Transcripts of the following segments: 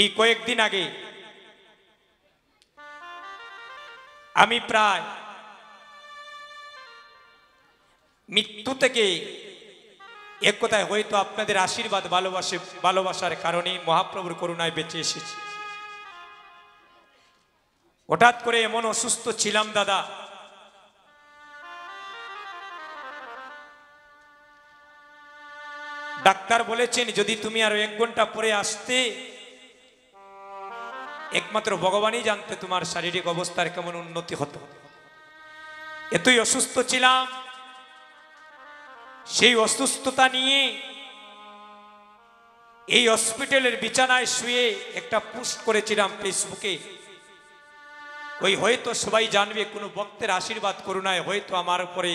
এই কয়েকদিন আগে আমি প্রায় মৃত্যু থেকে এক কথায় হয়তো আপনাদের আশীর্বাদ ভালোবাসার কারণে মহাপ্রভুর করুণায় বেঁচে এসেছি। হঠাৎ করে এমন অসুস্থ ছিলাম দাদা, ডাক্তার বলেছেন যদি তুমি আরো 1 ঘন্টা পরে আসতে, একমাত্র ভগবানই জানতে তোমার শারীরিক অবস্থার কেমন উন্নতি হতো। এতই অসুস্থ ছিলাম। সেই অসুস্থতা নিয়ে এই হসপিটালের বিছানায় শুয়ে একটা পোস্ট করেছিলাম ফেসবুকে। ওই হয়তো সবাই জানবে কোনো ভক্তের আশীর্বাদ করুণায় হয়তো আমার উপরে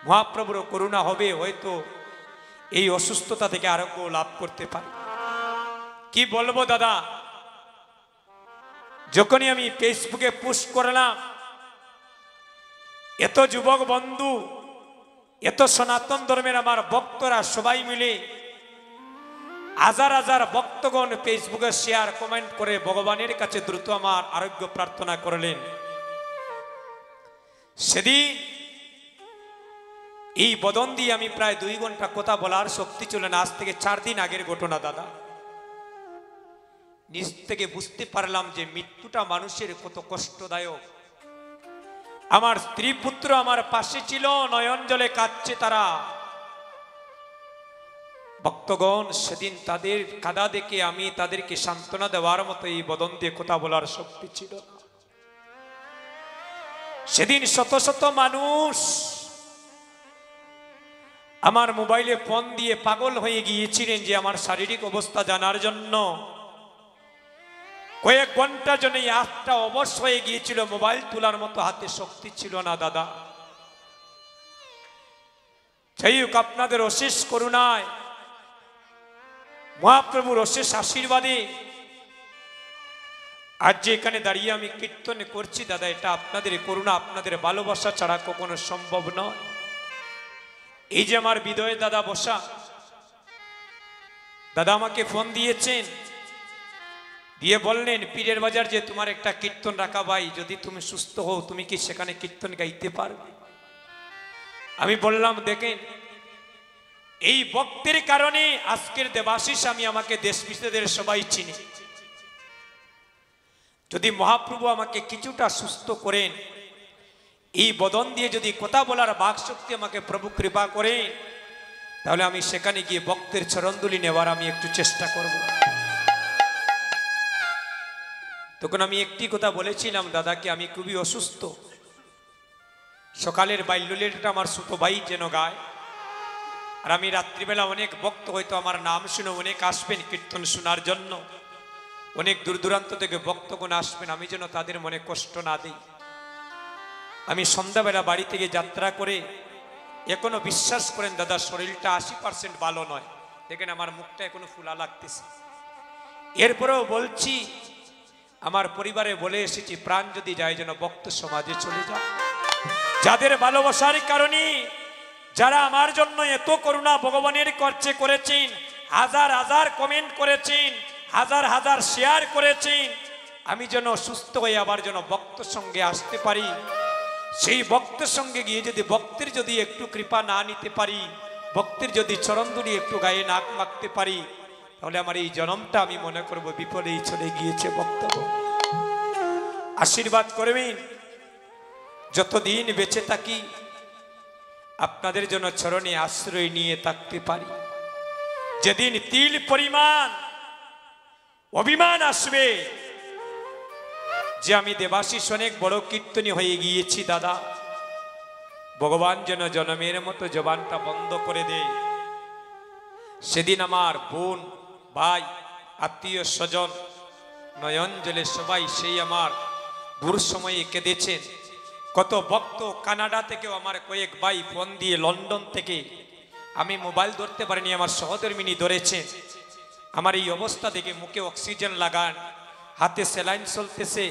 মহাপ্রভুর করুণা হবে, হয়তো এই অসুস্থতা থেকে আরোগ্য লাভ করতে পারি। কি বলবো দাদা, যখনই আমি ফেসবুকে পোস্ট করলাম, এত যুবক বন্ধু, এত সনাতন ধর্মের আমার ভক্তরা সবাই মিলে হাজার হাজার ভক্তগণ ফেসবুকে শেয়ার কমেন্ট করে ভগবানের কাছে দ্রুত আমার আরোগ্য প্রার্থনা করলেন। সেদিন এই বদন দিয়ে আমি প্রায় 2 ঘন্টা কথা বলার শক্তি ছিল না। আজ থেকে 4 দিন আগের ঘটনা দাদা। নিজ থেকে বুঝতে পারলাম যে মৃত্যুটা মানুষের কত কষ্টদায়ক। আমার স্ত্রী পুত্র আমার পাশে ছিল, নয়ন জলে কাঁদছে তারা। ভক্তগণ সেদিন তাদের কাঁদা দেখে আমি তাদেরকে সান্ত্বনা দেওয়ার মতো এই বদন দিয়ে কথা বলার শক্তি ছিল না। সেদিন শত শত মানুষ আমার মোবাইলে ফোন দিয়ে পাগল হয়ে গিয়েছিলেন যে আমার শারীরিক অবস্থা জানার জন্য। কয়েক ঘন্টার জন্য এই হাতটা অবশ হয়ে গিয়েছিল, মোবাইল তোলার মতো হাতে শক্তি ছিল না দাদা। যাই হোক, আপনাদের অশেষ করুণায়, মহাপ্রভুর অশেষ আশীর্বাদে আজ যে এখানে দাঁড়িয়ে আমি কীর্তন করছি দাদা, এটা আপনাদের করুণা, আপনাদের ভালোবাসা ছাড়া কখনো সম্ভব নয়। এই যে আমার হৃদয়ে দাদা বসা, দাদা আমাকে ফোন দিয়েছেন, দিয়ে বললেন পীরের বাজার যে তোমার একটা কীর্তন রাখা ভাই, যদি তুমি সুস্থ হও তুমি কি সেখানে কীর্তন গাইতে পারবে? আমি বললাম দেখেন, এই ভক্তের কারণে আজকের দেবাশিস আমি, আমাকে দেশ বিদেশের সবাই চিনি। যদি মহাপ্রভু আমাকে কিছুটা সুস্থ করেন, এই বদন দিয়ে যদি কথা বলার বাক শক্তি আমাকে প্রভু কৃপা করেন, তাহলে আমি সেখানে গিয়ে ভক্তের চরণধুলি নেওয়ার আমি একটু চেষ্টা করব। তখন আমি একটি কথা বলেছিলাম দাদাকে, আমি খুবই অসুস্থ। সকালের বাল্যলীলাটা আমার ছোট ভাই যেন গায়, আর আমি রাত্রিবেলা অনেক ভক্ত হয়তো আমার নাম শুনে অনেক আসবেন কীর্তন শোনার জন্য, অনেক দূর দূরান্ত থেকে ভক্তগণ আসবেন, আমি যেন তাদের মনে কষ্ট না দিই। আমি সন্ধ্যাবেলা বাড়ি থেকে যাত্রা করে, এখনো বিশ্বাস করেন দাদা শরীরটা 80% ভালো নয়, দেখেন আমার মুখটা এখনো ফুলা লাগতেছে। এরপরেও বলছি, আমার পরিবারে বলে এসেছি প্রাণ যদি যায় যেন ভক্ত সমাজে চলে যায়। যাদের ভালোবাসার কারণে, যারা আমার জন্য এত করুণা ভগবানের করেছেন, হাজার হাজার কমেন্ট করেছেন, হাজার হাজার শেয়ার করেছেন, আমি যেন সুস্থ হয়ে আবার যেন ভক্তের সঙ্গে আসতে পারি। সেই ভক্তের সঙ্গে গিয়ে যদি ভক্তের যদি একটু কৃপা না নিতে পারি, ভক্তের যদি চরণধুলি একটু গায়ে না মাখতে পারি, তাহলে আমার এই জন্মটা আমি মনে করব বিপদেই চলে গিয়েছে। ভক্তগণ আশীর্বাদ করবেন, যতদিন বেঁচে থাকি আপনাদের জন্য চরণে আশ্রয় নিয়ে থাকতে পারি। যেদিন তিল পরিমাণ অভিমান আসবে যে আমি দেবাশিস অনেক বড় কীর্তনী হয়ে গিয়েছি দাদা, ভগবান যেন জনমের মতো জবানটা বন্ধ করে দেয়, সেদিন আমার বোন ভাই আত্মীয় স্বজন নয়ন জলে সবাই সেই আমার দূর সময়ে কেঁদেছেন। কত ভক্ত কানাডা থেকেও আমার কয়েক ভাই ফোন দিয়ে, লন্ডন থেকে, আমি মোবাইল ধরতে পারিনি, আমার সহধর্মিনী ধরেছেন। আমার এই অবস্থা দেখে মুখে অক্সিজেন লাগান, হাতে স্যালাইন চলতেছে,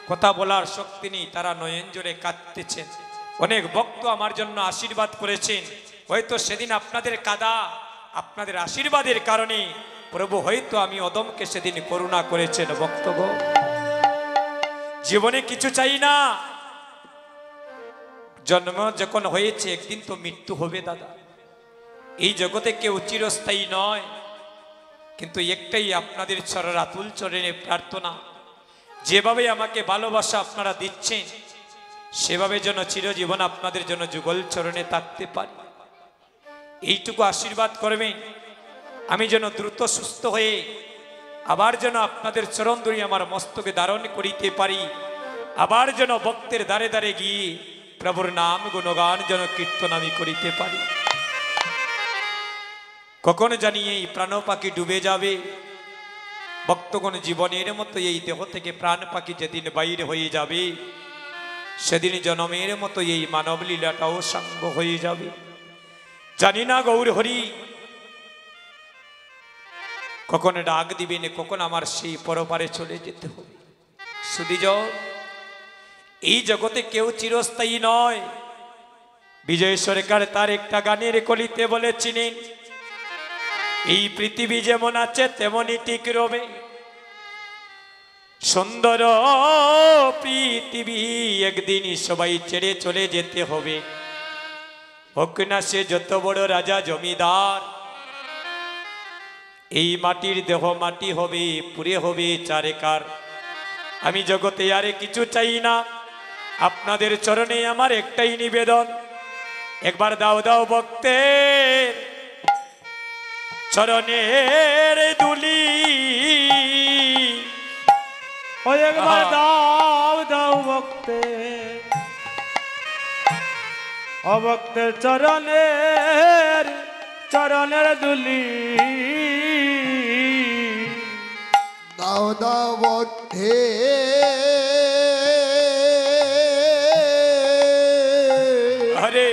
কথা বলার শক্তি নেই, তারা নয়ন জলে কাঁদতেছেন। অনেক ভক্ত আমার জন্য আশীর্বাদ করেছেন। হয়তো সেদিন আপনাদের কাঁদা, আপনাদের আশীর্বাদের কারণে প্রভু হয়তো আমি অদমকে সেদিন করুণা করেছেন। ভক্তগণ, জীবনে কিছু চাই না, জন্ম যখন হয়েছে একদিন তো মৃত্যু হবে দাদা। এই জগতে কেউ চিরস্থায়ী নয়, কিন্তু একটাই আপনাদের চরণের আতুল চরণে প্রার্থনা, যেভাবে আমাকে ভালোবাসা আপনারা দিচ্ছেন সেভাবে যেন চিরজীবন আপনাদের জন্য যুগল চরণে থাকতে পারি, এইটুকু আশীর্বাদ করবেন। আমি যেন দ্রুত সুস্থ হয়ে আবার যেন আপনাদের চরণ ধরে আমার মস্তকে ধারণ করিতে পারি, আবার যেন ভক্তের দ্বারে দ্বারে গিয়ে প্রভুর নাম গুণগান যেন কীর্তন আমি করিতে পারি। কখন জানি এই প্রাণ পাখি ডুবে যাবে। ভক্তগণ, জীবনের মতো এই দেহ থেকে প্রাণ পাখি যেদিন বাইরে হয়ে যাবে, সেদিন জনমের মতো এই মানব লীলাটাও সাঙ্গ হয়ে যাবে। জানি না গৌর হরি কখন ডাক দিবেন, কখন আমার সেই পরপারে চলে যেতে হবে। সুধীজন, এই জগতে কেউ চিরস্থায়ী নয়। বিজয় সরকার তার একটা গানের কলিতে বলেছিলেন, এই পৃথিবী যেমন আছে তেমনই ঠিক রবে, সুন্দর পৃথিবী একদিন সবাই ছেড়ে চলে যেতে হবে। হোক না সে যত বড় রাজা জমিদার, এই মাটির দেহ মাটি হবে, পুরে হবে চারেকার। আমি জগতে আরে কিছু চাই না, আপনাদের চরণে আমার একটাই নিবেদন, একবার দাও দাও ভক্তের চরণের দুলি, ও একবার দাও দাও ভক্তের, ও ভক্তের চরণের দুলি, দাও দাও বটে হরে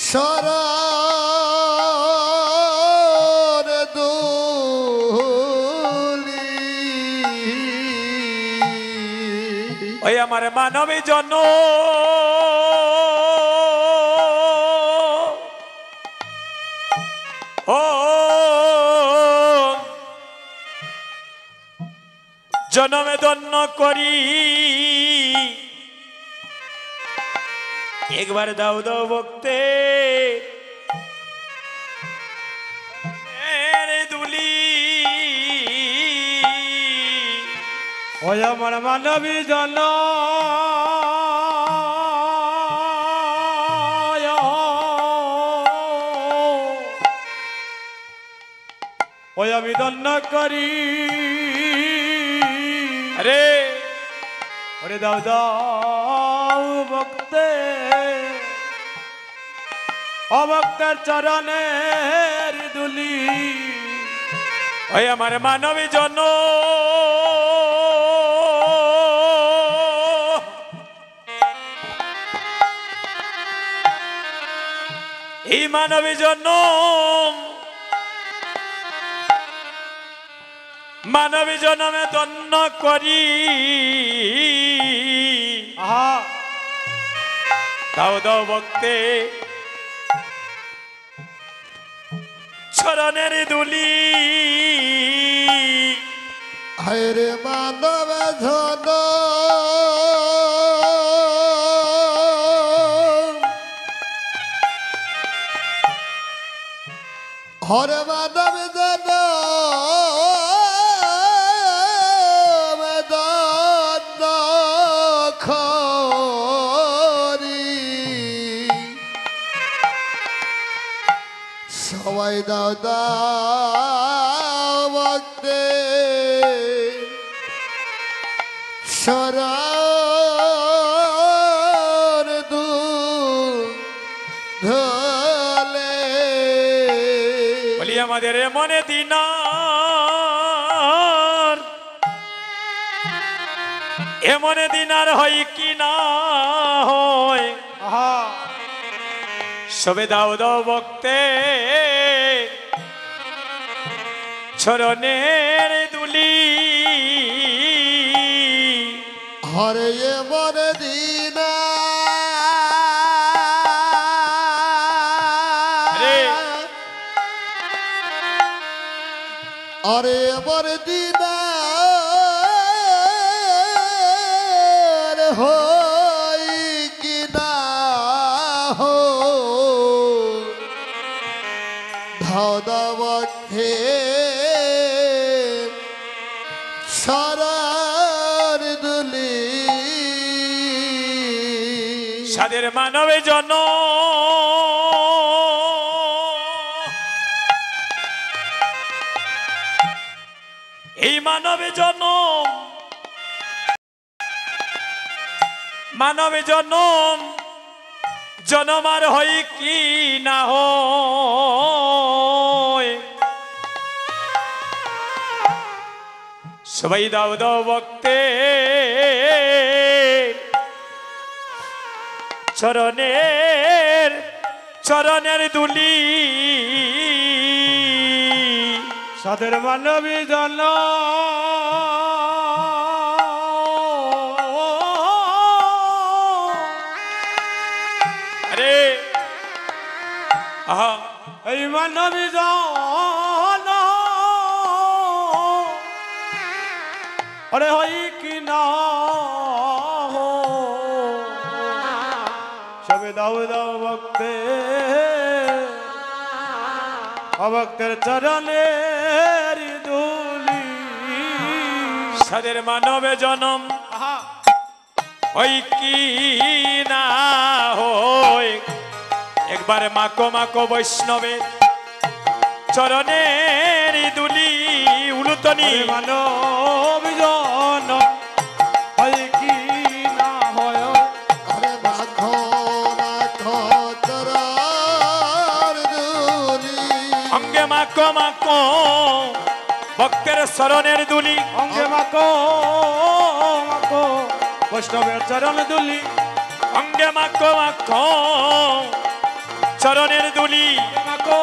শরণ দুলি। ওই আমার মানবী জন ও জনমে ধন্য করি, একবার দাও দাও ভক্তে দুলি। ওই আমার মানবী জন ওই আমি ধন্য করি, আরে ওরে দাও দাও ভক্তে, অভক্তের চরণের দুলি। ওই আমার মানবী জন এই মানবী জন মানবী জনমে ধন্য করি, আহা দাও দাও ভক্তে চরণের দুলি। হরে মানব ধন হরে মানব ধন সবাই দাও দাও ভক্তে শরণ ধলে। বলি আমাদের মনে দিনার এমনে দিনার হয় কি না হয়, আহা সবে দাও দাও ভক্তে চরণের দুলি। হরে মন দিনা আরে এবার দিনা হই কি না হো ধাও দাওয়াতে সারার দুলি সাদের মানবে জন এই মানবে জনম জনমার হই কি না হয় সবাই দাও দাও ভক্তে চরণের দুলি সাদের মানবী জন আরে আহা এই মানবী জন আরে হই কি না হো সবে দাও দাও ভক্তে ভক্তের চরণের ধুলি সাদের মানবে জনম আহা হই কি না হয় একবার মাকো মাকো বৈষ্ণবের চরণের দুলি উলুতনি মানব জন হয় কি না হয় আরে মাখো মাখো চরার দুলি অঙ্গে মাকো মাকো ভক্তের চরণের দুলি অঙ্গে মাকো মাকো বৈষ্ণবের চরণ দুলি অঙ্গে মাকো মাকো চরণের দুলি মাকো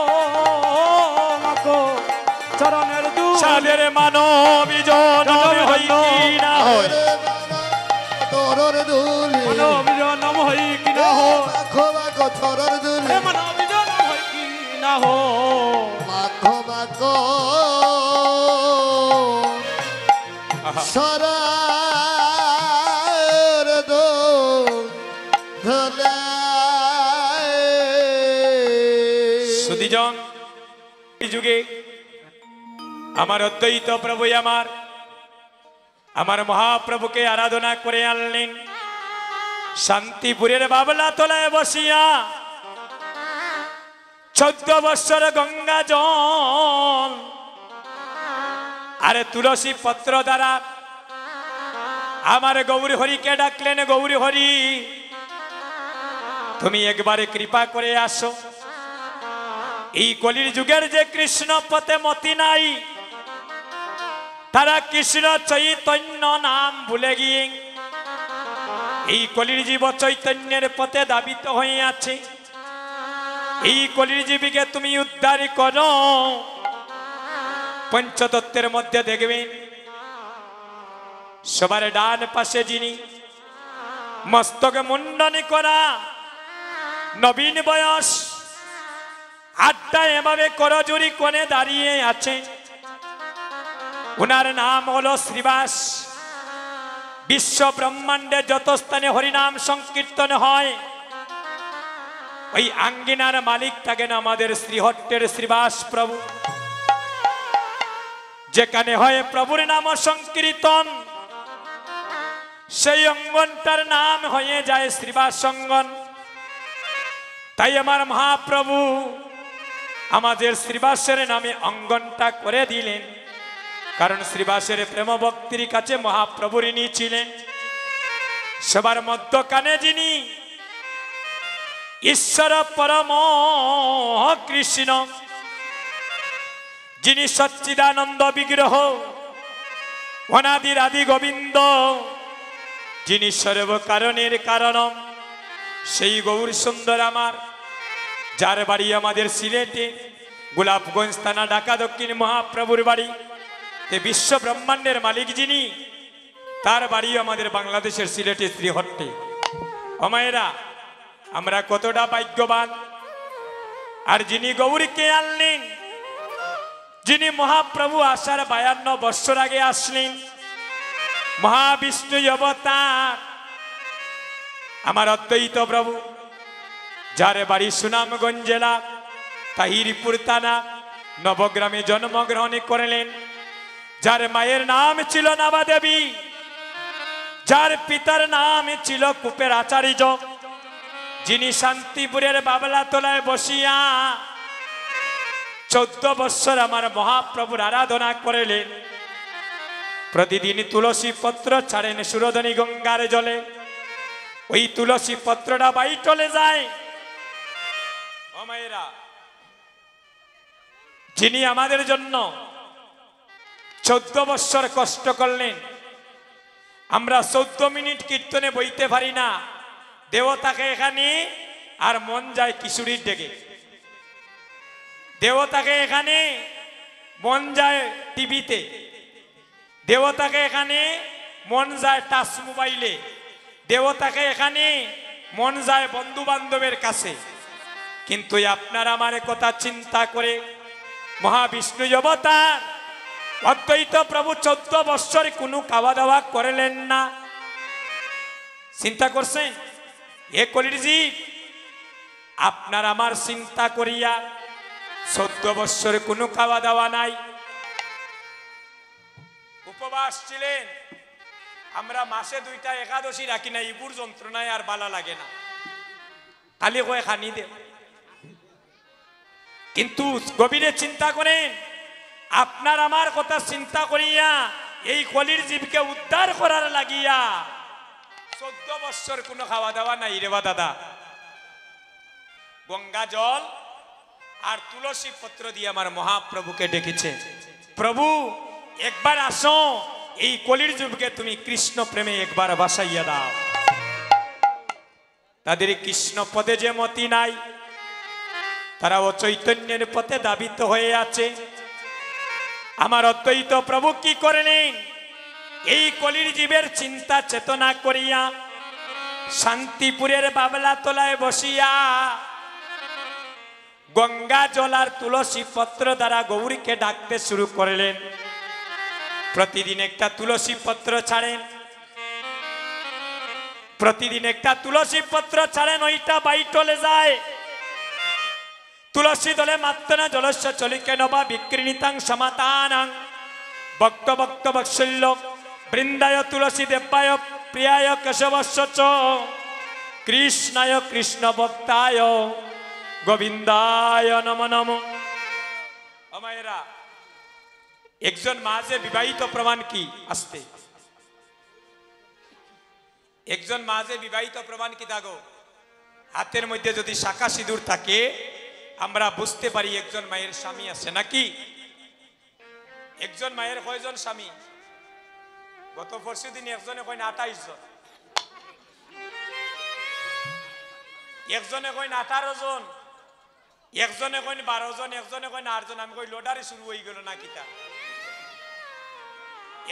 মাকো চরণের দুলি সাদের মানবী জনম হই কি না হয় আরে তোরর দুলি মানব জন হয় কি না হো মাখো মাখো চরার দুলি মানব জন হয় কি না হো মাখো মাখো আহা। সরার ধলে সুদীজন এই যুগে আমার অদ্বৈত প্রভু আমার মহাপ্রভুকে আরাধনা করে আনলেন শান্তিপুরের বাবলা তলায় বসিয়া 14 বৎসর গঙ্গা জল আরে তুলসী পত্র দ্বারা আমার গৌরী হরিকে ডাকলেন গৌরী হরি তুমি একবারে কৃপা করে আসো এই কলির যুগের যে কৃষ্ণ পথে মতি নাই তারা কৃষ্ণ চৈতন্য নাম ভুলে গিয়ে এই কলির জীব চৈতন্যের পথে দাবিত হয়ে আছে এই কলির জীবীকে তুমি উদ্ধার করো পঞ্চতত্ত্বের মধ্যে দেখবেন সবার ডান পাশে যিনি মস্তকে মুন্ডনী করা নবীন বয়স আড্ডা এভাবে করজুরি কোণে দাঁড়িয়ে আছে উনার নাম হলো শ্রীবাস বিশ্ব ব্রহ্মাণ্ডে যত স্থানে হরিনাম সংকীর্তন হয় ওই আঙ্গিনার মালিক থাকেন আমাদের শ্রীহট্টের শ্রীবাস প্রভু যেখানে হয় প্রভুর নাম সংকীর্তন সেই অঙ্গনটার নাম হয়ে যায় শ্রীবাস অঙ্গন তাই আমার মহাপ্রভু আমাদের শ্রীবাসের নামে অঙ্গনটা করে দিলেন কারণ শ্রীবাসের প্রেম ভক্তির কাছে মহাপ্রভুর ইনি ছিলেন সবার মধ্যখানে যিনি ঈশ্বর পরম কৃষ্ণ যিনি সচ্চিদানন্দ বিগ্রহ অনাদির আদি গোবিন্দ যিনি সর্বকারণের কারণম সেই গৌর সুন্দর আমার যার বাড়ি আমাদের সিলেটে গোলাপগঞ্জ থানা ঢাকা দক্ষিণ মহাপ্রভুর বাড়ি তে বিশ্ব ব্রহ্মাণ্ডের মালিক যিনি তার বাড়ি আমাদের বাংলাদেশের সিলেটে শ্রীহট্টে অমায়েরা আমরা কতটা ভাগ্যবান আর যিনি গৌরীকে আনলেন যিনি মহাপ্রভু আসার 52 বৎসর আগে আসলেন, মহাবিষ্ণু অবতার আমার অদ্বৈত প্রভু, যার বাড়ি সুনামগঞ্জ জেলা তাহিরপুর থানা নবগ্রামে জন্মগ্রহণ করলেন, যার মায়ের নাম ছিল নাবা দেবী, যার পিতার নাম ছিল কুপের আচার্য, যিনি শান্তিপুরের বাবলা তলায় বসিয়া 14 বৎসর আমার মহাপ্রভুর আরাধনা করলেন। প্রতিদিন তুলসী পত্র ছাড়েন সুরধনী গঙ্গার জলে, ওই তুলসী পত্রটা বাইটলে যায়। ও মায়েরা, যিনি আমাদের জন্য 14 বৎসর কষ্ট করলেন, আমরা 14 মিনিট কীর্তনে বইতে পারি না, দেবতাকে এখানে আর মন যায় কিশোরীর ডেকে, দেবতাকে এখানে মন যায় টিভিতে, দেবতাকে এখানে মন যায় টাচ মোবাইলে, দেবতাকে এখানে মন যায় বন্ধু বান্ধবের কাছে। কিন্তু আপনার আমার কথা চিন্তা করে মহাবিষ্ণু অবতার অদ্বৈত প্রভু 14 বৎসর কোনো খাওয়া দাওয়া করলেন না। চিন্তা করছেন? এ কলির জীব, আপনার আমার চিন্তা করিয়া 14 বৎসর কোনো খাওয়া দাওয়া নাই, উপবাস ছিলেন। আমরা মাসে 2টা একাদশী রাখি না, ইবুর যন্ত্রণায় আর বালা লাগে না, খালি কয়ে খানি দে। কিন্তু গভীরে চিন্তা করেন, আপনার আমার কথা চিন্তা করিয়া এই কলির জীবকে উদ্ধার করার লাগিয়া 14 বৎসর কোনো খাওয়া দাওয়া নাই রে বা দাদা। গঙ্গা জল আর তুলসী পত্র দিয়ে আমার মহাপ্রভুকে ডেকেছে, প্রভু একবার আসো, এই কলির যুগকে তুমি কৃষ্ণ প্রেমে একবার বাসাইয়া দাও। তাদের কৃষ্ণ পদে যে মতি নাই, তারা ও চৈতন্যের পথে দাবিত হয়ে আছে। আমার অদ্বৈত প্রভু কি করলেন? এই কলির জীবের চিন্তা চেতনা করিয়া শান্তিপুরের বাবলা তলায় বসিয়া গঙ্গা জল আর তুলসী পত্র দ্বারা গৌরীকে ডাকতে শুরু করলেন। প্রতিদিন একটা তুলসী পত্র ছাড়েন, প্রতিদিন একটা তুলসী পত্র ছাড়েন, ওইটা বাইটলে যায়। তুলসী দলে মাত্তনা জলস্য চলিকে নবা বিক্রিণিতাং সমাতানাং ভক্ত ভক্ত বৎসল্য বৃন্দায় তুলসী দেবায় প্রিয়ায় কেশবস্য চ কৃষ্ণায় কৃষ্ণ ভক্তায় গোবিন্দায় নমো নমো। আমায়েরা, একজন মা যে বিবাহিত প্রমাণ কি? আসতে, একজন মা যে বিবাহিত প্রমাণ কি? থাকো হাতের মধ্যে যদি শাখা সিঁদুর থাকে, আমরা বুঝতে পারি একজন মায়ের স্বামী আছে নাকি। একজন মায়ের কয়জন স্বামী? গত পরশু দিন একজনে কয় 28 জন, একজনে কয় 18 জন, একজনে কয় 12 জন, একজনে কয় 8 জন। আমি কই লটারি শুরু হয়ে গেল না কিতা?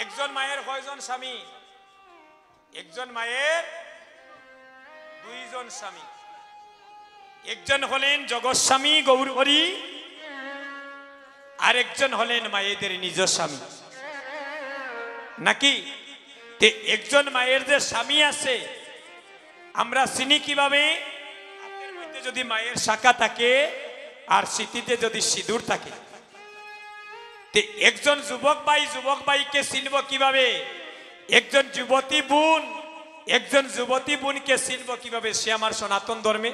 একজন মায়ের কয়জন স্বামী? একজন মায়ের 2 জন স্বামী। একজন হলেন জগৎস্বামী গৌর হরি, আর একজন হলেন মায়েদের নিজ স্বামী নাকি। একজন মায়ের যে স্বামী আছে আমরা চিনি কিভাবে? হাতের মধ্যে যদি মায়ের শাখা থাকে আর স্মৃতিতে যদি সিঁদুর থাকে। একজন যুবক ভাইকে চিনব কিভাবে? একজন যুবতী বোনকে চিনব কিভাবে? সে আমার সনাতন ধর্মে।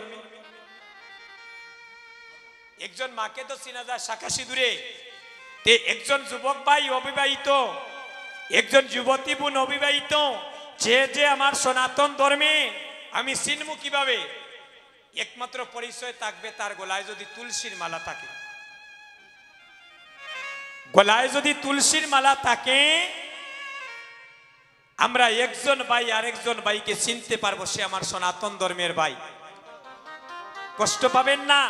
একজন মাকে তো চিনা যায় শাখা সিঁদুরে। একজন যুবক ভাই অবিবাহিত, একজন যুবতী বোন অবিবাহিত, যে আমার সনাতন ধর্মে, আমি চিনব কিভাবে? একমাত্র পরিচয় থাকবে তার গলায় যদি তুলসীর মালা থাকে। গলায় যদি তুলসীর মালা থাকে, আমরা একজন ভাই আরেকজন ভাইকে চিনতে পারবো সে আমার সনাতন ধর্মের ভাই। কষ্ট পাবেন না।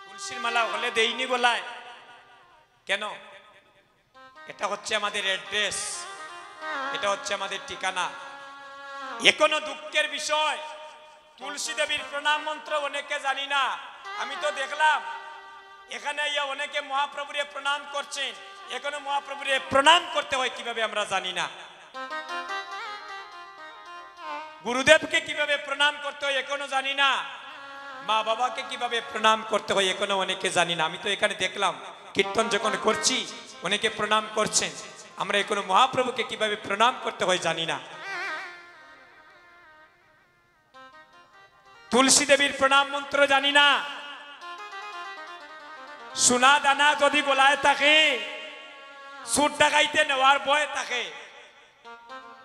তুলসীর মালা হলে দেইনি গলায় কেন? এটা হচ্ছে আমাদের অ্যাড্রেস, এটা হচ্ছে আমাদের ঠিকানা। এখনো দুঃখের বিষয়, তুলসী দেবীর প্রণাম মন্ত্র অনেকে জানি না। আমি তো দেখলাম এখানে আইয়া অনেকে মহাপ্রভুরে প্রণাম করছেন, এখনো মহাপ্রভুরে প্রণাম করতে হয় কিভাবে আমরা জানি না। গুরুদেবকে কিভাবে প্রণাম করতে হয় এখনো জানি না। মা বাবাকে কিভাবে প্রণাম করতে হয় এখনো অনেকে জানি না। আমি তো এখানে দেখলাম কীর্তন যখন করছি অনেকে প্রণাম করছেন, আমরা এখনো মহাপ্রভুকে কিভাবে প্রণাম করতে হয় জানি না। তুলসী দেবীর প্রণাম মন্ত্র জানি না। সোনা দানা যদি গলায় থাকে, সুর ডাকাইতে নেওয়ার ভয় থাকে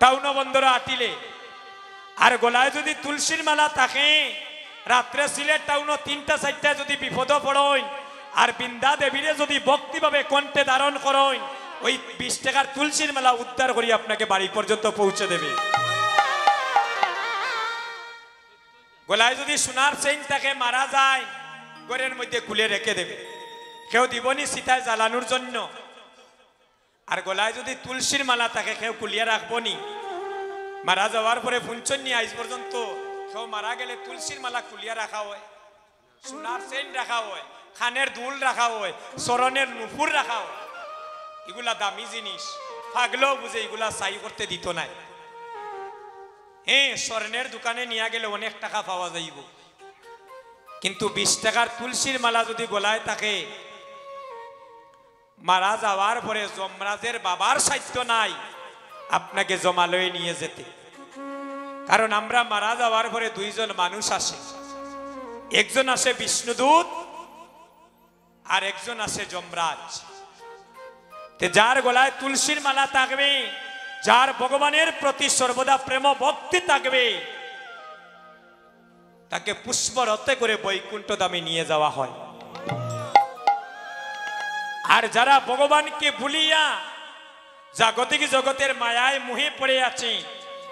টাউন বন্দর আটিলে, আর গলায় যদি তুলসীর মালা থাকে, রাত্রে সিলেট টাউন 3টা 4টা যদি বিপদ পড়ই, আর বৃন্দা দেবীরে যদি ভক্তিভাবে কণ্ঠে ধারণ করই, ওই 20 টাকার তুলসীর মালা উদ্ধার করি আপনাকে বাড়ি পর্যন্ত পৌঁছে দেবে। গলায় যদি সোনার চেইন থাকে, মারা যায় ঘরের মধ্যে খুলে রেখে দেবে, কেউ দিবনি সীতায় জ্বালানোর জন্য। আর গলায় যদি তুলসীর মালা থাকে, কেউ খুলিয়ে রাখবনি। মারা যাওয়ার পরে ফুঞ্চন নিয়ে আজ পর্যন্ত কেউ মারা গেলে তুলসীর মালা খুলিয়া রাখা হয়, সোনার চেইন রাখা হয়, খানের দুল রাখা হয়, চরণের নুপুর রাখা হয়। এগুলা দামি জিনিস, পাগলেও বুঝে এগুলা চাই করতে দিত নাই। হ্যাঁ, স্বর্ণের দোকানে নিয়ে গেলে অনেক টাকা পাওয়া যাইব, কিন্তু 20 টাকার তুলসীর মালা যদি গলায় থাকে, মারা যাওয়ার পরে যমরাজের বাবার সাধ্য নাই আপনাকে জমালয়ে নিয়ে যেতে। কারণ আমরা মারা যাওয়ার পরে 2 জন মানুষ আসে, একজন আসে বিষ্ণুদূত আর একজন আসে যমরাজ। যার গলায় তুলসীর মালা থাকবে, যার ভগবানের প্রতি সর্বদা প্রেম ভক্তি থাকবে, তাকে পুষ্পরথে করে বৈকুণ্ঠ ধামে নিয়ে যাওয়া হয়। আর যারা ভগবানকে ভুলিয়া জাগতিক জগতের মায়ায় মোহে পড়ে আছে,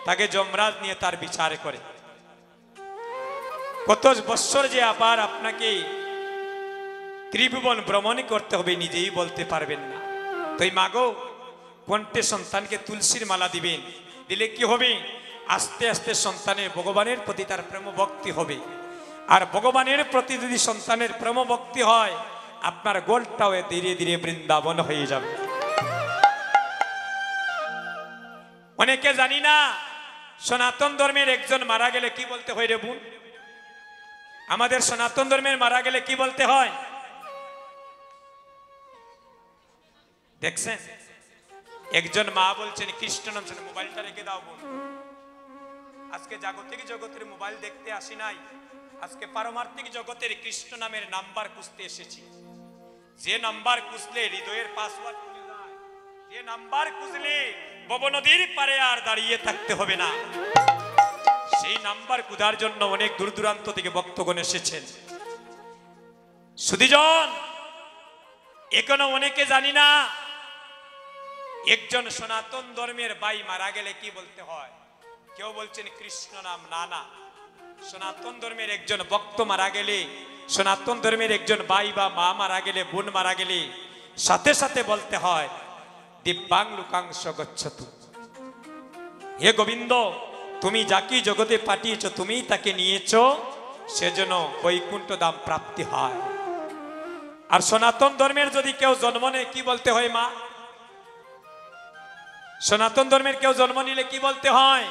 তাকে যমরাজ নিয়ে তার বিচার করে। কত বৎসর যে আবার আপনাকে ত্রিভুবন ভ্রমণ করতে হবে নিজেই বলতে পারবেন না। তাই মাগো, কণ্ঠে সন্তানকে তুলসীর মালা দিবেন, দিলে কি হবে? আস্তে আস্তে সন্তানের ভগবানের প্রতি তার প্রেম ভক্তি হবে। আর ভগবানের প্রতি যদি সন্তানের প্রেম ভক্তি হয়, আপনার গোলটাও ধীরে ধীরে বৃন্দাবন হয়ে যাবে। অনেকে জানি না সনাতন ধর্মের একজন মারা গেলে কি বলতে হয় রে বোন? আমাদের সনাতন ধর্মের মারা গেলে কি বলতে হয় দেখছেন? একজন মা বলছেন কৃষ্ণ নাম, মোবাইলটা রেখে দাও বোন। আজকে জাগতিক জগতের মোবাইল দেখতে আসি নাই, আজকে পারমার্থিক জগতের কৃষ্ণ নামের নাম্বার খুঁজতে এসেছি। যে নাম্বার খুঁজলে হৃদয়ের পাসওয়ার্ড খুলে যায়, যে নাম্বার খুঁজলে ভবনদীর পারে আর দাঁড়িয়ে থাকতে হবে না, সেই নাম্বার খুঁজার জন্য অনেক দূর দূরান্ত থেকে ভক্তগণ এসেছেন। সুধীজন, এখনো অনেকে জানি না একজন সনাতন ধর্মের ভাই মারা গেলে কি বলতে হয়। কেউ বলছেন কৃষ্ণ নাম, না না, সনাতন ধর্মের একজন ভক্ত মারা গেলে, সনাতন ধর্মের একজন ভাই বা মা মারা গেলে, বোন মারা গেলে সাথে সাথে বলতে হয় দিব্যাং লোকাংশ গচ্ছতু। হে গোবিন্দ, তুমি যাকে জগতে পাঠিয়েছ, তুমি তাকে নিয়েছ, সেজন্য বৈকুণ্ঠ ধাম প্রাপ্তি হয়। আর সনাতন ধর্মের যদি কেউ জন্ম নেয় কি বলতে হয় মা? সনাতন ধর্মের কেউ জন্ম নিলে কি বলতে হয়?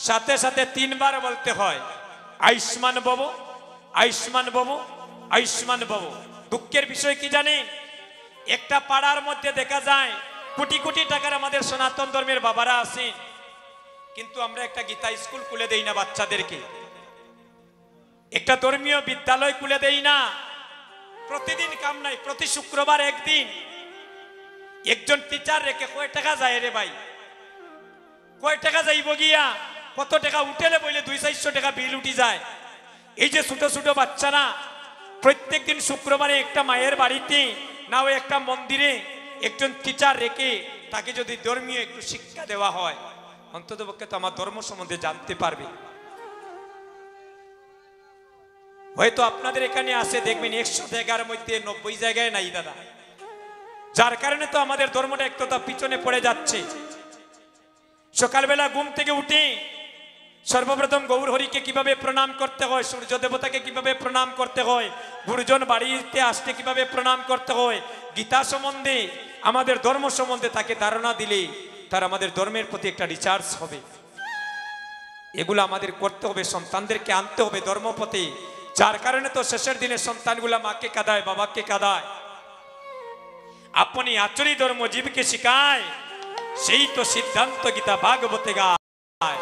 সাথে সাথে 3 বার বলতে হয় আয়ুষ্মান ভব, আয়ুষ্মান ভব, আয়ুষ্মান ভব। দুঃখের বিষয় কি জানেন? একটা পাড়ার মধ্যে দেখা যায় কোটি কোটি টাকার আমাদের সনাতন ধর্মের বাবারা আছেন, কিন্তু আমরা একটা গীতা স্কুল খুলে দেই না বাচ্চাদেরকে, একটা ধর্মীয় বিদ্যালয় খুলে দেই না। প্রতিদিন কাম নাই, প্রতি শুক্রবার একদিন একজন টিচার রেখে কয় টাকা যায় রে ভাই? কয় টাকা যাইব গিয়া? কত টাকা উঠেলে বইলে 200-400 টাকা বিল উঠি যায়। এই যে ছোট ছোট বাচ্চারা প্রত্যেক দিন শুক্রবারে একটা মায়ের বাড়িতে না ওই একটা মন্দিরে একজন টিচার রেখে তাকে যদি ধর্মীয় একটু শিক্ষা দেওয়া হয়, অন্ততপক্ষে তো আমার ধর্ম সম্বন্ধে জানতে পারবে। হয়তো আপনাদের এখানে আসে দেখবেন 100 জায়গার মধ্যে 90 জায়গায় নাই দাদা, যার কারণে তো আমাদের ধর্মটা একটু পিছনে পড়ে যাচ্ছে। সকালবেলা ঘুম থেকে উঠে সর্বপ্রথম গৌর হরিকে কিভাবে প্রণাম করতে হয়, সূর্য দেবতাকে কিভাবে প্রণাম করতে হয়, গুরুজন বাড়িতে আসতে কিভাবে প্রণাম করতে হয়, গীতা সম্বন্ধে আমাদের ধর্ম সম্বন্ধে তাকে ধারণা দিলে তার আমাদের ধর্মের প্রতি একটা রিচার্জ হবে। এগুলো আমাদের করতে হবে, সন্তানদেরকে আনতে হবে ধর্মপথে। যার কারণে তো শেষের দিনে সন্তানগুলা মাকে কাঁদায়, বাবাকে কাঁদায়। আপনি আচরি ধর্ম জীবকে শিখায়, সেই তো সিদ্ধান্ত গীতা ভাগবতে গায়।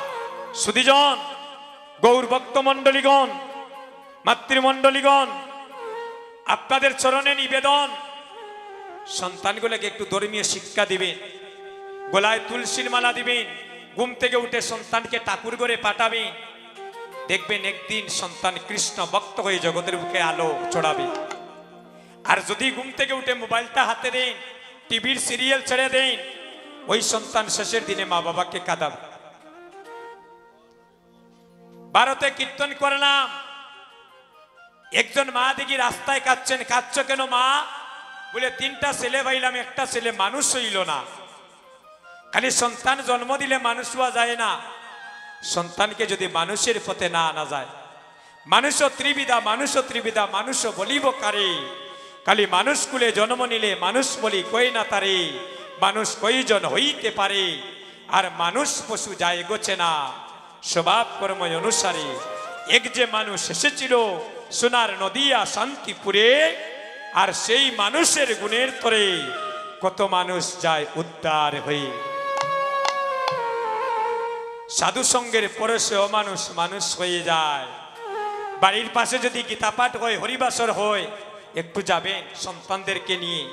সুধীজন, গৌর ভক্ত মণ্ডলীগণ, মাতৃমণ্ডলীগণ, আপনাদের চরণে নিবেদন, সন্তানগুলোকে একটু ধর্মীয় শিক্ষা দিবেন, গলায় তুলসীর মালা দিবেন, ঘুম থেকে উঠে সন্তানকে ঠাকুর ঘরে পাঠাবেন। দেখবেন একদিন সন্তান কৃষ্ণ ভক্ত হয়ে জগতের বুকে আলো ছড়াবে। আর যদি ঘুম থেকে উঠে মোবাইলটা হাতে দেন, টিভির সিরিয়াল ছেড়ে দেন, ওই সন্তান শেষের দিনে মা বাবাকে কাঁদাবে। ভারতে কীর্তন করলাম, একজন মা দেখি রাস্তায় কাঁদছেন। কাঁদছ কেন মা? বলে 3টা ছেলে পাইলাম, একটা ছেলে মানুষ হইল না। খালি সন্তান জন্ম দিলে মানুষ হওয়া যায় না, সন্তানকে যদি মানুষের পথে না আনা যায়। মানুষও ত্রিবিধা, মানুষও ত্রিবিধা, মানুষও বলিব কারে। খালি মানুষ কুলে জন্ম নিলে মানুষ বলি কই না তারে। মানুষ কইজন হইতে পারে, আর মানুষ পশু যায় গোছে না স্বভাব কর্ম অনুসারে। এক যে মানুষ এসেছিল সোনার নদিয়া শান্তিপুরে, আর সেই মানুষের গুণের তরে কত মানুষ যায় উদ্ধার হয়ে। সাধু সঙ্গের পরশে অমানুষ মানুষ হয়ে যায়। বাড়ির পাশে যদি গীতা পাঠ হয়, হরিবাসর হয়, একটু যাবেন সন্তানদেরকে নিয়ে,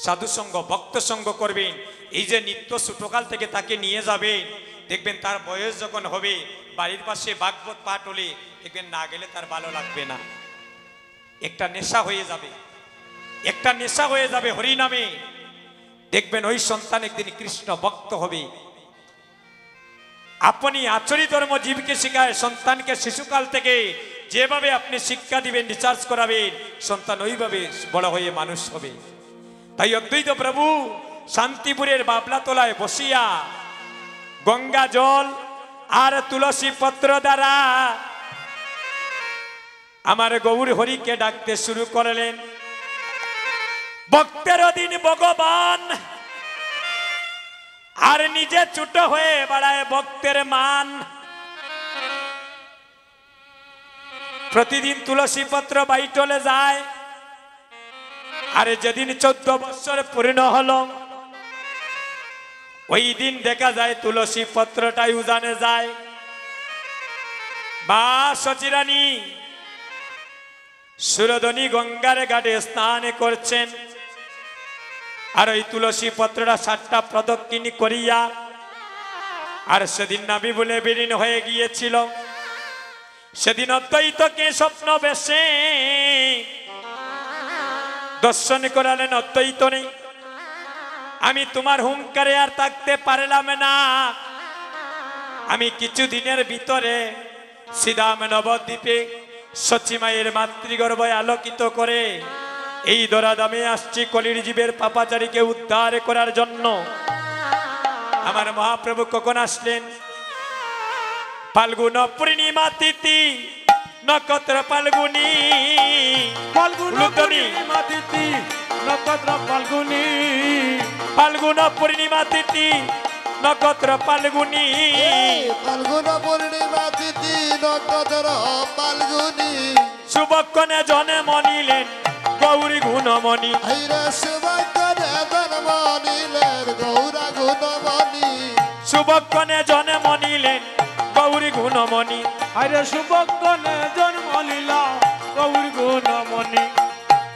সাধু সঙ্গ ভক্ত সঙ্গ করবেন। এই যে নিত্য ছোটকাল থেকে তাকে নিয়ে যাবেন, দেখবেন তার বয়স যখন হবে, বাড়ির পাশে ভাগবত পাঠ হলে দেখবেন না গেলে তার ভালো লাগবে না। একটা নেশা হয়ে যাবে, একটা নেশা হয়ে যাবে হরি নামে। দেখবেন ওই সন্তান একদিন কৃষ্ণ ভক্ত হবে। আপনি আচরি ধর্ম জীবকে শিখায়, সন্তানকে শিশুকাল থেকে যেভাবে আপনি শিক্ষা দিবেন, রিচার্জ করাবেন, সন্তান ওইভাবে বড় হয়ে মানুষ হবে। তাই অদ্বৈত প্রভু শান্তিপুরের বাবলা তলায় বসিয়া গঙ্গা জল আর তুলসী পত্র দ্বারা আমার গৌর হরিকে ডাকতে শুরু করলেন। ভক্তের অধীন ভগবান, আর নিজে ছোট হয়ে বাড়ায় ভক্তের মান। প্রতিদিন তুলসী পত্র বাইটলে যায়, আর যেদিন 14 বছর পূর্ণ হলো, ওই দিন দেখা যায় তুলসী পত্রটাই উজানে যায়। মা সচিরানী সুরধনী গঙ্গার ঘাটে স্নান করছেন, আর ওই তুলসী পত্রটা 7টা প্রদক্ষিণ করিয়া, আর সেদিন নাবি বলে বিলীন হয়ে গিয়েছিল। সেদিন অদ্বৈতকে স্বপ্ন বেশে দর্শন করালেন। অদ্বৈত নেই, আমি তোমার হুঙ্কারে আর থাকতে পারলাম না, আমি কিছুদিনের ভিতরে শ্রীধাম নবদ্বীপে সচিমায়ের মাতৃগর্ভে আলোকিত করে এই দরাদামে আসছি কলির জীবের পাপাচারীকে উদ্ধার করার জন্য। আমার মহাপ্রভু কখন আসলেন? ফাল্গুন পূর্ণিমা তিথি নক্ষত্র ফাল্গুনি, ফাল্গুন পূর্ণিমা তিথি নক্ষত্র ফাল্গুনি, ফাল্গুন পূর্ণিমা তিথি নক্ষত্র ফাল্গুনি, ফাল্গুন পূর্ণিমা তিথি নক্ষত্র ফাল্গুনি। শুভক্ষণে জন্ম নিলেন গৌরী গুণমণি। হাইরে শুভক্ষণে জন্ম নিলেন গৌরা গুণমণি। শুভক্ষণে জন্ম নিলেন গৌরী গুণমণি। আরে শুভক্ষণে জন্ম লীলা গৌর গুণমণি।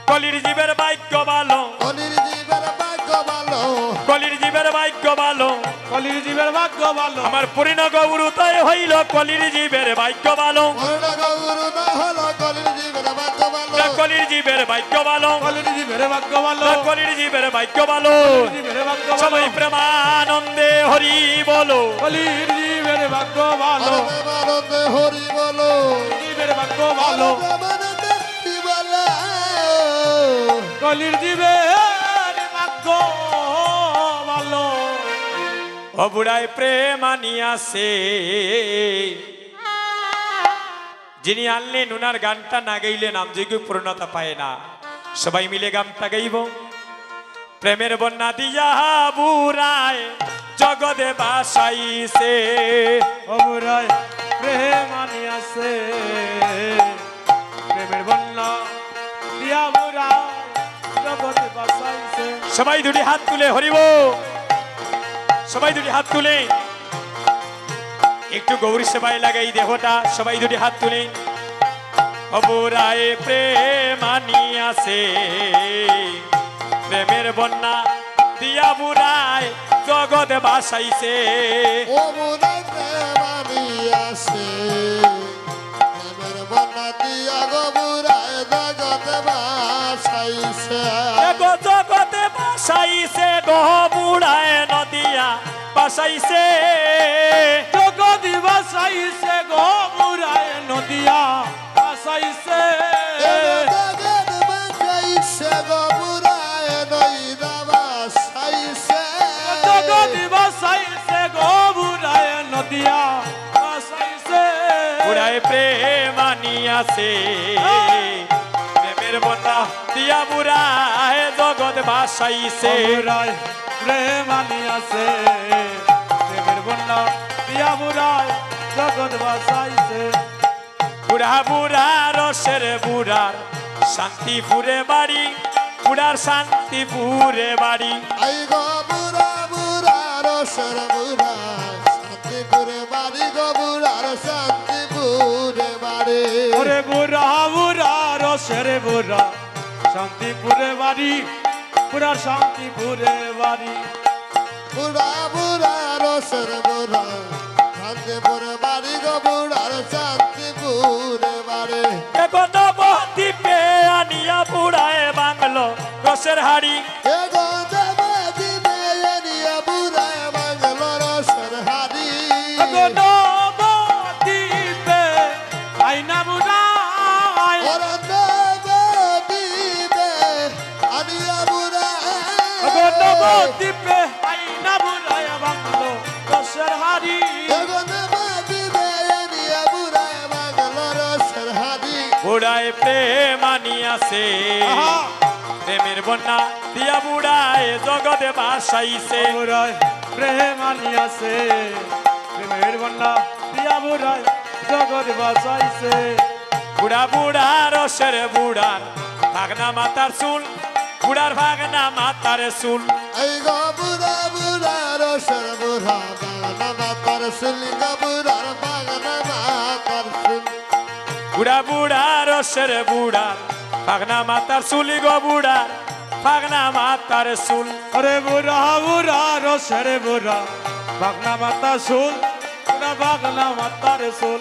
কলির জীবের ভাগ্য ভালো, কলির জীবের ভাগ্য ভালো, কলির জীবের ভাগ্য ভালো, কলির জীবের ভাগ্য ভালো। আমার পূর্ণ গৌর উদয় হইল, কলির জীবের ভাগ্য ভালো, পূর্ণ গৌর না হলো কলির জীবের ভাগ্য ভালো, কলির জীবের ভাগ্য ভালো, কলির জীবের ভাগ্য ভালো, কলির জীবের ভাগ্য ভালো। কলির জীবের ভাগ্য ভালো। সবাই প্রেমানন্দে হরি বলো। কলির জীবের ভাগ্য ভালো, আনন্দে হরি বলো, জীবের ভাগ্য ভালো, আনন্দে হরি বলো। কলির জীবের ভাগ্য ভালো। ও বুড়ায় প্রেম আনিয়াছে যিনি আনলেন ওনার গানটা না গাইলে নামযোগ্য পূর্ণতা পায় না। সবাই মিলে গানটা গাইব। প্রেমের বন্যা দিয়া বুড়ায় জগদে বাসাইছে, অবরায় প্রেম আনিয়াছে, প্রেমের বন্যা দিয়া মোরা জগতে বাসাইছে। সবাই দুটি হাত তুলে হরিব, সবাই দুটি হাত তুলে একটু গৌরী সেবায় লাগাই দেহটা। সবাই দুটি হাত তুলে অবরায় প্রেম আনিয়াছে, প্রেমের বন্যা দিয়া বুড়ায় জগৎ বাসাইছে। ও বুড়ায় প্রেম আনিয়াছে, প্রেমের বন্যা দিয়া গো বুড়ায় জগতে বাসাইছে। গো জগতে বাসাইছে, গো বুড়ায় নদিয়া বাসাইছে। জগতি বাসাইছে গো বুড়ায় নদিয়া বাসাইছে। জগৎ বাসাইছে গো বুড়ায় নইদা বাসাইছে। জগতি বাসাইছে গো বুড়ায় নদিয়া বাসাইছে। বুড়ায় প্রেম আনিয়াছে, প্রেমের বন্যা দিয়া বুড়ায় জগৎ বাসাইছে। বুড়ায় প্রেম আনিয়াছে, প্রেমের বন্যা দিয়া বুড়ায় জগৎ বাসাইছে। বুড়া বুড়া রসের বুড়ার শান্তিপুরে বাড়ি, বুড়ার শান্তিপুরে বাড়ি। আই গো বুড়া বুড়া রসের বুড়া শান্তিপুরে বাড়ি গো বুড়ার শান্তিপুরে বাড়ি। ওরে বুড়া বুড়া রসের বুড়া শান্তিপুরে বাড়ি, বুড়া শান্তিপুরে বাড়ি। বুড়া বুড়া রসের বুড়া শান্তিপুরে বাড়ি গো বুড়ার শান্তিপুরে বাড়ি। এখন দ্বীপে আনিয়া বুড়ায় বাংলো রসের হাড়ি। এ গো দেবে দিবে এনিয়া বুড়ায় বাংলো রসের হাড়ি। নবদ্বীপে আইনা বুড়ায়, ওরে দেবে দিবে আনিয়া বুড়ায়। নবদ্বীপে আইনা বুড়ায় বাংলো রসের হাড়ি। এ গো দেবে দিবে এনিয়া বুড়ায় বাংলো রসের হাড়ি। বুড়ায় প্রেম আনিয়াছে, প্রেমের বন্যা দিয়া বুড়ায় জগতে বাসাইছে। বুড়ায় প্রেম আনিয়াছে, প্রেমের বন্যা দিয়া বুড়ায় জগৎ বাসাইছে। বুড়া বুড়া রসের বুড়ার ভাগনা মাতার চুল, বুড়ার ভাগনা মাতার চুল। এই গো বুড়া বুড়া রসের বুড়া বাগনা মাতার শুলি গো বুড়ার বাগনা মাতার শুল। বুড়া বুড়া রসের বুড়ার ভাগনা মাতার চুলি গো বুড়ার ভাগনা মাতার চুল। আরে বুড়া বুড়া রসের বুড়া বাগনা মাতা শুল, বুড়া বাগনা মাতার শুল।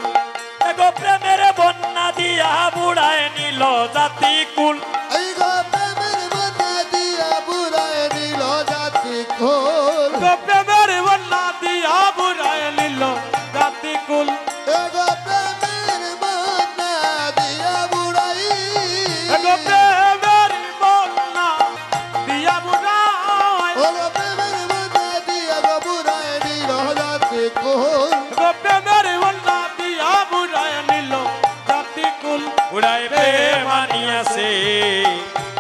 এগো প্রেমের বন্যা দিয়া বুড়ায় নিল জাতি কুল। এই গো প্রেমের বন্যা দিয়া বুড়ায় নিল জাতি কুল। প্রেমের বন্যা দিয়া বুড়ায় নিল জাতি কুল। এ গো প্রেমের বন্যা দিয়া বুড়াই। প্রেমের বন্যা দিয়া বুড়ায়, ও গো প্রেমের বন্যা দিয়া গো বুড়ায় নিল জাতি কুল। প্রেমের বন্যা দিয়া বুড়ায় নিল জাতি কুল। বুড়ায় প্রেম আনিয়াছে,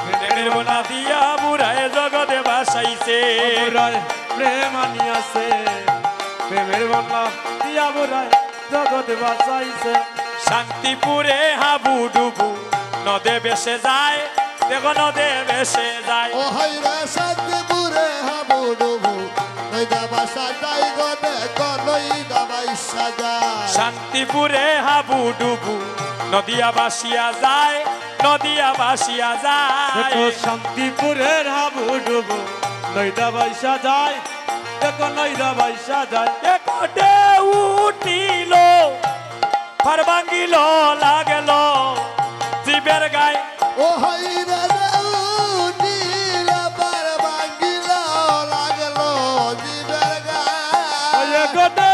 প্রেমের বন্যা দিয়া বুড়ায় জগতে বাসাইছে। বুড়ায় প্রেম আনিয়াছে, প্রেমের বন্যা দিয়া বুড়ায় জগৎ বাঁচাইছে। শান্তিপুরে হাবু ডুবু নদে বেসে যায়, দেখো নদে বেসে যায়। ও হাইরে শান্তিপুরে হাবু ডুবু নইদা বাসা যাই গো দেখো নইদা বাইসা যায়। শান্তিপুরে হাবু ডুবু নদিয়া বাসিয়া যায়, নদিয়া বাসিয়া যায়। দেখো শান্তিপুরের হাবু ডুবু নইদা বাইসা যায়, দেখো নইদা বাইসা যায়। একটে উঠিল ফার ভাঙ্গিল লাগল জীবের গায়ে। ও হাইরে উঠিল পার ভাঙ্গিল লাগলো জীবের গায়ে। গদে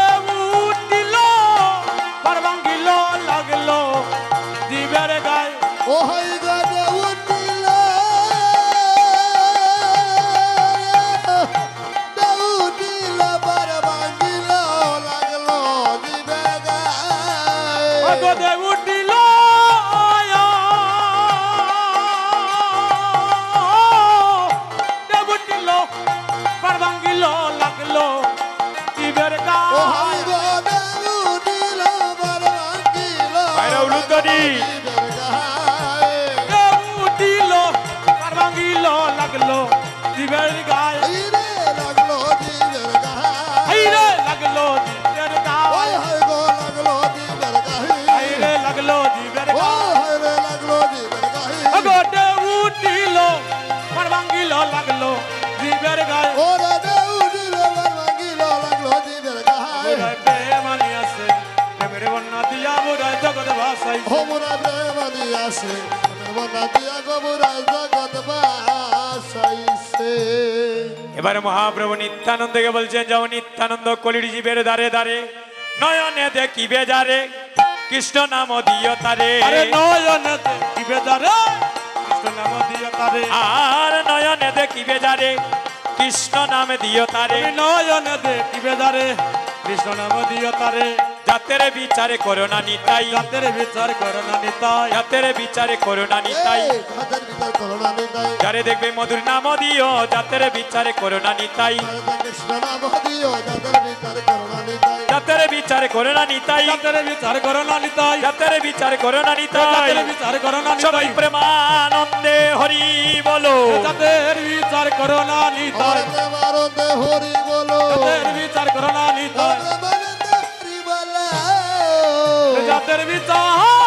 উঠিল পার ভাঙ্গিল লাগলো জীবের গায়ে। ও হাইরে উঠিল উঠিল পার হরি জীবের গায়ে উঠিল আর ভাঙিল লাগলো জীবের গায়ে হাইরে লাগলো জীবের গায়ে হাইরে লাগলো জীবের ওই গায়ে হায় গো লাগলো জীবের গায়ে হাইরে লাগলো জীবের ও গায়ে হায়রে লাগলো জীবের গায়ে গোটে উঠিল আর ভাঙিল লাগলো জীবের গায়ে ওরে দেউ দিলে ভাঙিল লাগলো জীবের গায়ে বুড়ায় প্রেমানি আছে প্রেমের বন্যা দিয়া বুড়ায় জগৎ ভাসাই হোমরা প্রেমানি আসে মনা দিয়া গোবরা জগৎ বাসাইছে এবারে মহাপ্রভু নিত্যানন্দকে বলছেন, যাও নিত্যানন্দ কলির জীবের দ্বারে দ্বারে নয়নে দেখিবে যারে কৃষ্ণ নাম দিও তারে। আরে নয়নে দেখিবে যারে কৃষ্ণ নাম দিও তারে আর নয়নে দেখিবে যারে কৃষ্ণ নাম দিও তারে। নয়নে দেখিবে যারে কৃষ্ণ নাম দিও তারে জাতের বিচারে করোনা নিতাই, জাতের বিচার করোনা নিতাই জাতের বিচারে করোনা নিতাই। হাতের ভিতর করোনা নিতাই যারে দেখবে মধুর নাম দিও জাতের বিচারে করোনা নিতাই, কৃষ্ণ নাম দিও যাদের ভিতর করোনা নিতাই জাতের বিচারে করোনা নিতাই, জাতের বিচার করোনা নিতাই জাতের বিচারে করোনা নিতাই। জাতের বিচার করোনা সবাই নিতাই প্রেমানন্দে হরি বলো, জাতের বিচার করোনা নিতাই ওরে প্রেমানন্দে হরি বলো জাতের বিচার করোনা নিতাই প্রেমানন্দে হরি বলো জাতের বিচার